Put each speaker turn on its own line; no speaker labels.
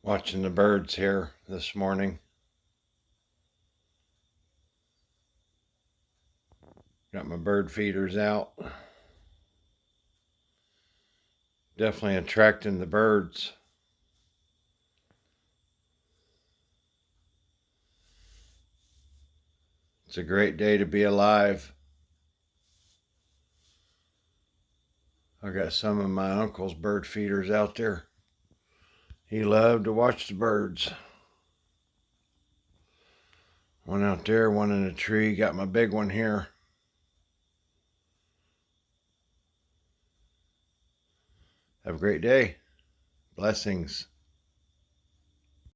Watching the birds here this morning. Got my bird feeders out. Definitely attracting the birds. It's a great day to be alive. I got some of my uncle's bird feeders out there. He loved to watch the birds. One out there, one in a tree. Got my big one here. Have a great day. Blessings.